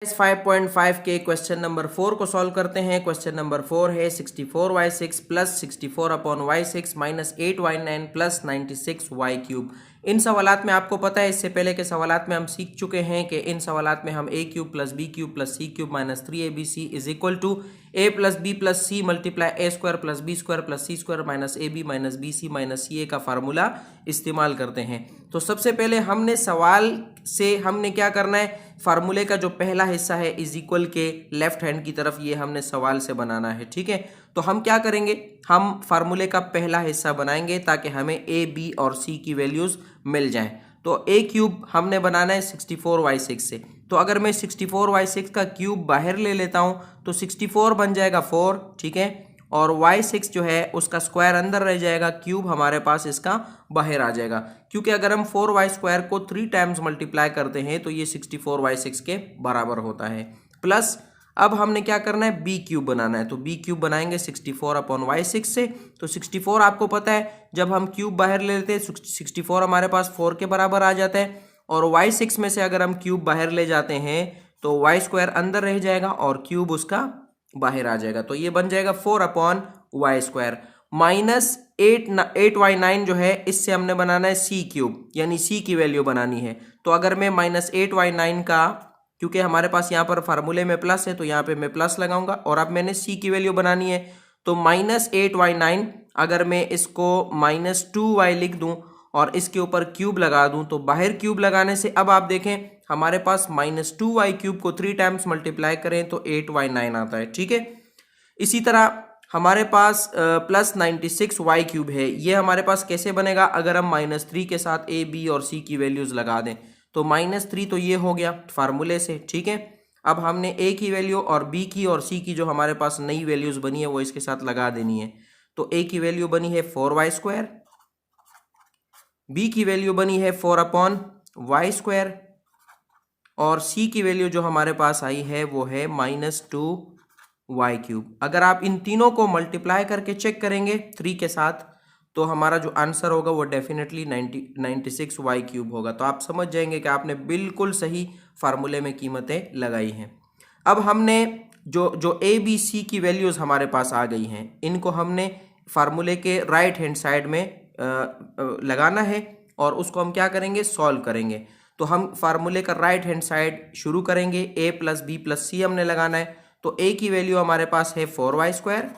इस 5.5 के question number 4 को सॉल्व करते हैं। क्वेश्चन नंबर 4 है 64y6 plus 64/y6 minus 8y9 plus 96y3। इन सवालात में आपको पता है, इससे पहले के सवालात में हम सीख चुके हैं कि इन सवालात में हम a³ plus b³ plus c³ minus 3abc is equal to a plus b plus c multiply a square plus b square plus c square minus ab minus bc minus ca का फार्मूला इस्तेमाल करते हैं। तो सबसे पहले हमने सवाल से हमने क्या करना है, फार्मूले का जो पहला हिस्सा है इज इक्वल के लेफ्ट हैंड की तरफ ये हमने सवाल से बनाना है। ठीक है, तो हम क्या करेंगे, हम फार्मूले का पहला हिस्सा बनाएंगे ताकि हमें a b और c की वैल्यूज मिल जाएं। तो a³ हमने बनाना है 64y6 से, तो अगर मैं 64y6 का क्यूब बाहर ले लेता हूं तो 64 बन जाएगा 4। ठीक है, और y6 जो है उसका स्क्वायर अंदर रह जाएगा, क्यूब हमारे पास इसका बाहर आ जाएगा, क्योंकि अगर हम 4y स्क्वायर को 3 टाइम्स मल्टीप्लाई करते हैं तो ये 64y6 के बराबर होता है। प्लस अब हमने क्या करना है, b³ बनाना है, तो b³ बनाएंगे 64/y6 से। तो 64 आपको पता है, जब हम क्यूब बाहर ले लेते हैं 64 हमारे पास 4 के बराबर आ जाता है, और y6 में से अगर हम क्यूब बाहर ले जाते हैं तो y स्क्वायर अंदर रह जाएगा और क्यूब उसका बाहर आ जाएगा, तो ये बन जाएगा 4/y स्क्वायर माइनस 8y9 जो है इससे हमने बनाना है c³, यानी c की वैल्यू बनानी है। तो अगर मैं माइनस 8y9 का, क्योंकि हमारे पास यहाँ पर फार्मूले में प्लस है तो यहाँ पे मैं प्लस लगाऊंगा, और अब मैंने c की वैल्यू बनानी है, तो माइनस 8y9 अगर मैं इसको माइनस 2y लिख दूं और इसके ऊपर क्यूब लगा दूं, तो बाहर क्यूब लगाने से अब आप देखें हमारे पास माइनस 2y³ को 3 टाइम्स मल्टीप्लाई करें तो 8y9 आता है। ठीक है, इसी तरह हमारे पास प्लस 96y³ है, ये हमारे पास कैसे बनेगा, अगर हम -3 के साथ a b और c की वैल्यूज लगा दें तो -3 तो ये हो गया फार्मूले से। ठीक है, अब हमने a की वैल्यू और b की और c की जो हमारे पास नई वैल्यूज बनी है वो इसके साथ लगा देनी है। तो a की वैल्यू बनी है 4y स्क्वायर, b की वैल्यू बनी है 4/y स्क्वायर, और c की वैल्यू जो हमारे पास आई है वो है -2y³। अगर आप इन तीनों को मल्टीप्लाई करके चेक करेंगे 3 के साथ तो हमारा जो आंसर होगा वो डेफिनेटली 96y³ होगा। तो आप समझ जाएंगे कि आपने बिल्कुल सही फार्मूले में कीमतें लगाई हैं। अब हमने जो a b c की वैल्यूज हमारे पास आ गई हैं, इनको हमने फार्मूले के राइट हैंड साइड में लगाना है और उसको हम क्या करेंगे, सॉल्व करेंगे। तो हम फार्मूले का राइट हैंड साइड शुरू करेंगे, a plus b plus c हमने लगाना है। तो a की वैल्यू हमारे पास है 4y स्क्वायर,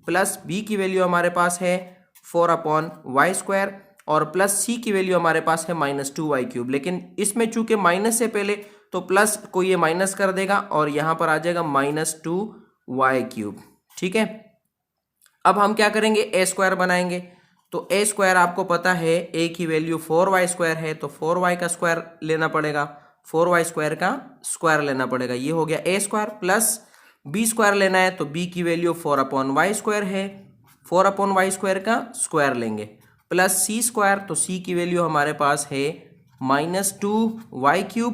प्लस b की वैल्यू हमारे पास है 4/y स्क्वायर, और प्लस c की वैल्यू हमारे पास है -2y³। लेकिन इसमें चूंकि माइनस से पहले तो प्लस को ये माइनस कर देगा और यहाँ पर आ जाएगा -2y³। ठीक है, अब हम क्या करेंगे, a स्क्वायर बनाएंगे। तो a स्क्वायर आपको पता है a की वैल्यू 4y स्क्वायर है, तो 4y का स्क्वायर लेना पड़ेगा, 4y स्क्वायर का स्क्वायर लेना पड़ेगा, ये हो गया a square. Plus b square लेना है, तो b की वैल्यू 4/y स्क्वायर है, 4/y स्क्वायर का स्क्वायर लेंगे, प्लस c स्क्वायर, तो c की वैल्यू हमारे पास है -2y³,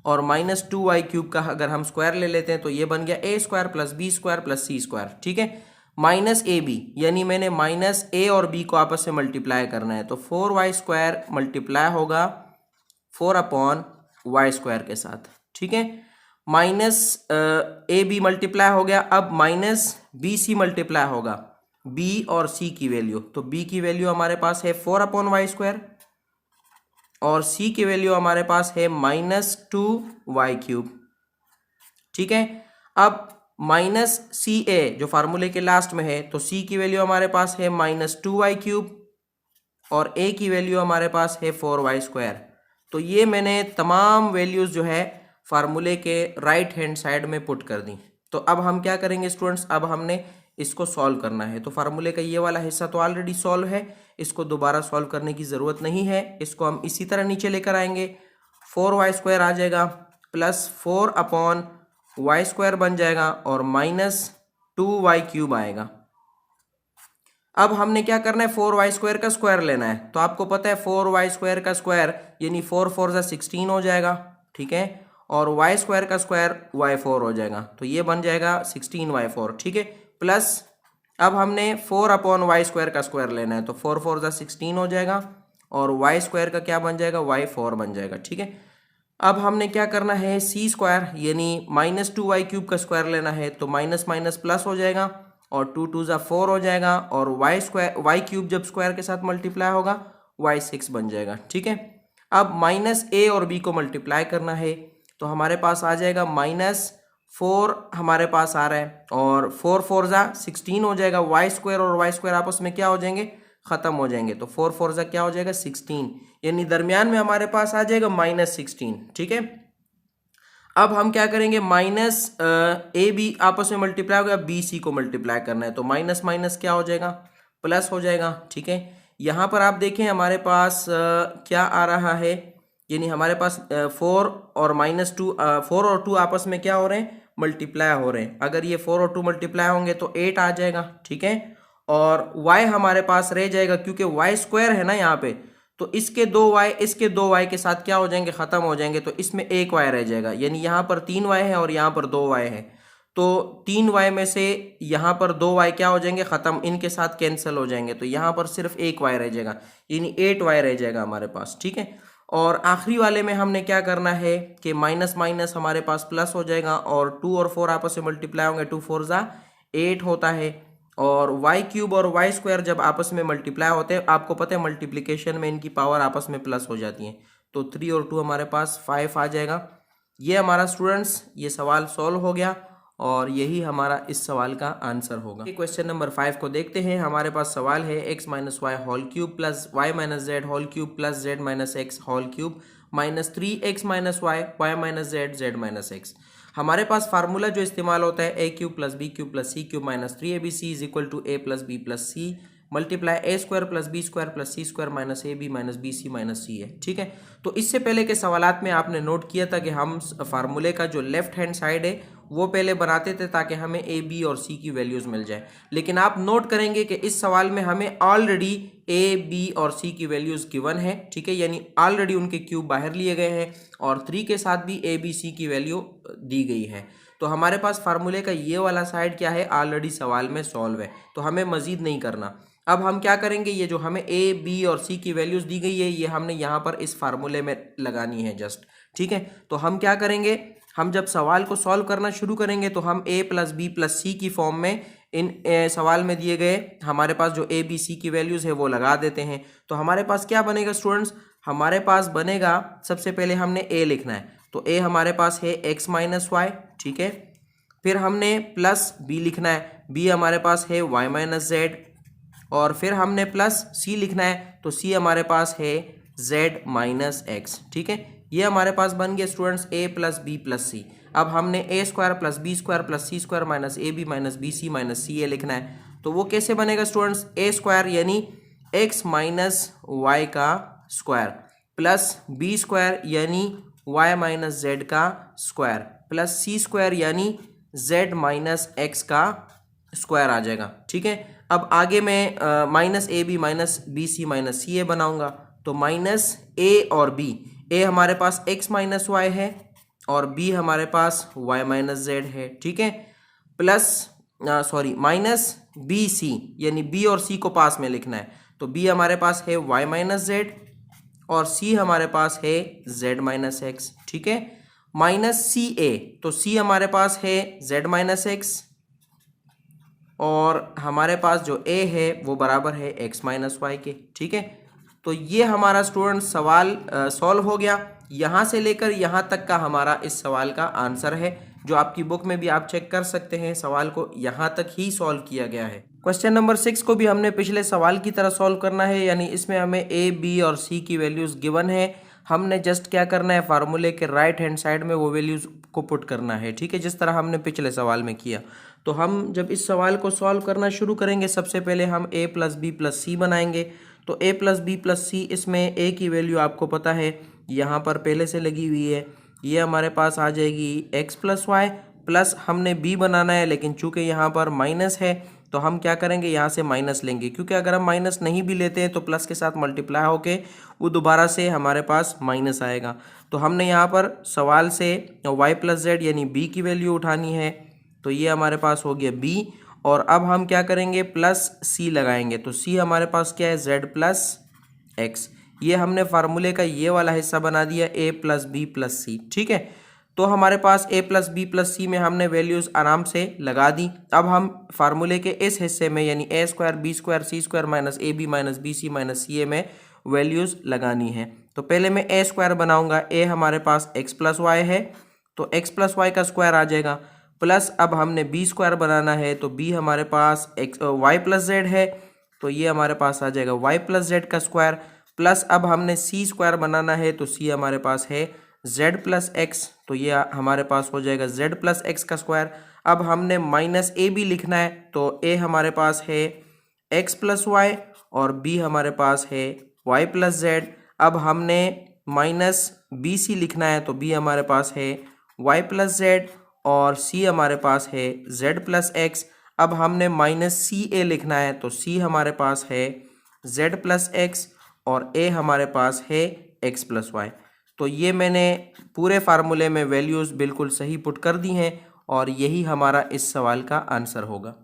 और -2y³ का अगर हम स्क्वायर ले लेते हैं तो ये बन गया a square plus b square plus c square. ठीक है, माइनस ab, यानी मैंने माइनस a और b को आपस में मल्टीप्लाई करना है, तो 4y स्क्वायर मल्टीप्लाई होगा 4/y स्क्वायर के साथ। ठीक है, माइनस ए बी मल्टीप्लाई हो गया, अब माइनस बी सी मल्टीप्लाई होगा b और c की वैल्यू, तो b की वैल्यू हमारे पास है 4/y स्क्वायर और c की वैल्यू हमारे पास है -2y³। ठीक है, अब -ca जो फार्मूले के लास्ट में है, तो c की वैल्यू हमारे पास है -2y³ और a की वैल्यू हमारे पास है 4y स्क्वायर। तो ये मैंने तमाम वैल्यूज जो है फार्मूले के राइट हैंड साइड में पुट कर दी। तो अब हम क्या करेंगे स्टूडेंट्स, अब हमने इसको सॉल्व करना है। तो फार्मूले का ये वाला हिस्सा तो ऑलरेडी सॉल्व है, इसको दोबारा सॉल्व करने की ज़रूरत नहीं है, इसको हम इसी तरह नीचे लेकर आएंगे। 4y स्क्वायर आ जाएगा प्लस 4/y स्क्वायर बन जाएगा और -2y³ आएगा। अब हमने क्या करना है, 4y स्क्वायर का स्क्वायर लेना है। तो आपको पता है 4y स्क्वायर का स्क्वायर यानी 4 4 16 हो जाएगा। ठीक है, और y स्क्वायर का स्क्वायर y4 हो जाएगा, तो ये बन जाएगा 16y4। ठीक है, प्लस अब हमने 4/y स्क्वायर का स्क्वायर लेना है, तो 4 4 16 हो जाएगा और y स्क्वायर का क्या बन जाएगा, y4 बन जाएगा। ठीक है, अब हमने क्या करना है, सी स्क्वायर यानी -2y³ का स्क्वायर लेना है, तो माइनस माइनस प्लस हो जाएगा और 2 2 ज़ा 4 हो जाएगा और y³ जब स्क्वायर के साथ मल्टीप्लाई होगा y6 बन जाएगा। ठीक है, अब -a और b को मल्टीप्लाई करना है, तो हमारे पास आ जाएगा -4 हमारे पास आ रहा है और 4 4 ज़ा 16 हो जाएगा। y² और y² आपस में क्या हो जाएंगे, खत्म हो जाएंगे, तो 4 4 ज़ा क्या हो जाएगा 16, यानी दरमियान में हमारे पास आ जाएगा -16। ठीक है, अब हम क्या करेंगे, ए बी आपस में मल्टीप्लाई हो गया, बी सी को मल्टीप्लाई करना है, तो माइनस माइनस क्या हो जाएगा, प्लस हो जाएगा। ठीक है, यहाँ पर आप देखें हमारे पास क्या आ रहा है, यानी हमारे पास 4 और -2 4 और 2 आपस में क्या हो रहे हैं, मल्टीप्लाई हो रहे हैं। अगर ये 4 और 2 मल्टीप्लाई होंगे तो 8 आ जाएगा। ठीक है, और y हमारे पास रह जाएगा, क्योंकि y² है ना यहाँ पे, तो इसके 2y इसके 2y के साथ क्या हो जाएंगे, खत्म हो जाएंगे, तो इसमें 1y रह जाएगा, यानी यहाँ पर 3y है और यहाँ पर 2y है, तो 3y में से यहाँ पर 2y क्या हो जाएंगे, खत्म, इनके साथ कैंसिल हो जाएंगे, तो यहाँ पर सिर्फ 1y रह जाएगा, यानी 8y रह जाएगा हमारे पास। ठीक है, और आखिरी वाले में हमने क्या करना है कि माइनस माइनस हमारे पास प्लस हो जाएगा और 2 और 4 आपस में मल्टीप्लाई होंगे, 2 4 ज़ा 8 होता है, और y³ और y² जब आपस में मल्टीप्लाई होते हैं, आपको पता है मल्टीप्लिकेशन में इनकी पावर आपस में प्लस हो जाती है, तो 3 और 2 हमारे पास 5 आ जाएगा। ये हमारा स्टूडेंट्स ये सवाल सॉल्व हो गया और यही हमारा इस सवाल का आंसर होगा। क्वेश्चन नंबर 5 को देखते हैं। हमारे पास सवाल है x - y³ plus y - z³ plus z - x³ minus 3x - y y - z - x। हमारे पास फार्मूला जो इस्तेमाल होता है a³ plus b³ plus c³ minus 3abc is equal to a plus b plus c multiply a² plus b² plus c² minus ab minus bc minus c है। ठीक है, तो इससे पहले के सवालात में आपने नोट किया था कि हम फार्मूले का जो लेफ्ट हैंड साइड है वो पहले बनाते थे ताकि हमें a b और c की वैल्यूज़ मिल जाए, लेकिन आप नोट करेंगे कि इस सवाल में हमें ऑलरेडी a b और c की वैल्यूज़ गिवन है। ठीक है, यानी ऑलरेडी उनके क्यूब बाहर लिए गए हैं और 3 के साथ भी a b c की वैल्यू दी गई है, तो हमारे पास फार्मूले का ये वाला साइड क्या है, ऑलरेडी सवाल में सॉल्व है, तो हमें मज़ीद नहीं करना। अब हम क्या करेंगे, ये जो हमें a b और c की वैल्यूज़ दी गई है ये हमने यहाँ पर इस फार्मूले में लगानी है जस्ट। ठीक है, तो हम क्या करेंगे, हम जब सवाल को सॉल्व करना शुरू करेंगे तो हम a plus b plus c की फॉर्म में इन सवाल में दिए गए हमारे पास जो a b c की वैल्यूज़ है वो लगा देते हैं। तो हमारे पास क्या बनेगा स्टूडेंट्स, हमारे पास बनेगा, सबसे पहले हमने a लिखना है, तो a हमारे पास है x - y। ठीक है, फिर हमने प्लस b लिखना है, b हमारे पास है y - z, और फिर हमने प्लस c लिखना है, तो c हमारे पास है z - x। ठीक है, ये हमारे पास बन गया students a plus b plus c। अब हमने a² plus b² plus c² minus ab minus bc minus ca लिखना है, तो वो कैसे बनेगा स्टूडेंट्स, a² यानी x माइनस y का स्क्वायर प्लस b² यानी y माइनस z का स्क्वायर प्लस c² यानी z माइनस x का स्क्वायर आ जाएगा। ठीक है, अब आगे मैं minus A B minus B C minus C A बनाऊंगा, तो माइनस a और b, a हमारे पास x माइनस वाई है और b हमारे पास y माइनस जेड है। ठीक है, प्लस माइनस बी सी यानी b और c को पास में लिखना है, तो b हमारे पास है y माइनस जेड और c हमारे पास है z माइनस एक्स। ठीक है, माइनस सी ए, तो c हमारे पास है z माइनस एक्स और हमारे पास जो a है वो बराबर है x माइनस वाई के। ठीक है, तो ये हमारा स्टूडेंट सवाल सॉल्व हो गया। यहाँ से लेकर यहाँ तक का हमारा इस सवाल का आंसर है, जो आपकी बुक में भी आप चेक कर सकते हैं, सवाल को यहाँ तक ही सॉल्व किया गया है। क्वेश्चन नंबर 6 को भी हमने पिछले सवाल की तरह सॉल्व करना है, यानी इसमें हमें a b और c की वैल्यूज़ गिवन है, हमने जस्ट क्या करना है, फार्मूले के राइट हैंड साइड में वो वैल्यूज़ को पुट करना है। ठीक है, जिस तरह हमने पिछले सवाल में किया। तो हम जब इस सवाल को सॉल्व करना शुरू करेंगे, सबसे पहले हम a प्लस बी प्लस सी बनाएंगे, तो a प्लस बी प्लस सी, इसमें a की वैल्यू आपको पता है यहाँ पर पहले से लगी हुई है, ये हमारे पास आ जाएगी x प्लस वाई, प्लस हमने b बनाना है, लेकिन चूंकि यहाँ पर माइनस है तो हम क्या करेंगे, यहाँ से माइनस लेंगे, क्योंकि अगर हम माइनस नहीं भी लेते हैं तो प्लस के साथ मल्टीप्लाई होके वो दोबारा से हमारे पास माइनस आएगा। तो हमने यहाँ पर सवाल से y प्लस जेड यानी b की वैल्यू उठानी है, तो ये हमारे पास हो गया b, और अब हम क्या करेंगे, प्लस c लगाएंगे, तो c हमारे पास क्या है, z प्लस x, ये हमने फार्मूले का ये वाला हिस्सा बना दिया a प्लस बी प्लस सी। ठीक है, तो हमारे पास a प्लस बी प्लस सी में हमने वैल्यूज़ आराम से लगा दी। अब हम फार्मूले के इस हिस्से में यानी a square B square C square minus A B minus B C minus C A में वैल्यूज़ लगानी है। तो पहले मैं a स्क्वायर बनाऊंगा। a हमारे पास x प्लस वाई है तो x प्लस वाई का स्क्वायर आ जाएगा, प्लस अब हमने b स्क्वायर बनाना है तो b हमारे पास x वाई प्लस जेड है तो ये हमारे पास आ जाएगा y प्लस जेड का स्क्वायर, प्लस अब हमने c स्क्वायर बनाना है तो c हमारे पास है z प्लस एक्स तो ये हमारे पास हो जाएगा z प्लस एक्स का स्क्वायर। अब हमने माइनस ए बी लिखना है तो a हमारे पास है x प्लस वाई और b हमारे पास है y प्लस जेड। अब हमने माइनस बी सी लिखना है तो b हमारे पास है y प्लस जेड और c हमारे पास है z प्लस एक्स। अब हमने माइनस सी ए लिखना है तो c हमारे पास है z प्लस एक्स और a हमारे पास है x प्लस वाई। तो ये मैंने पूरे फार्मूले में वैल्यूज़ बिल्कुल सही पुट कर दी हैं और यही हमारा इस सवाल का आंसर होगा।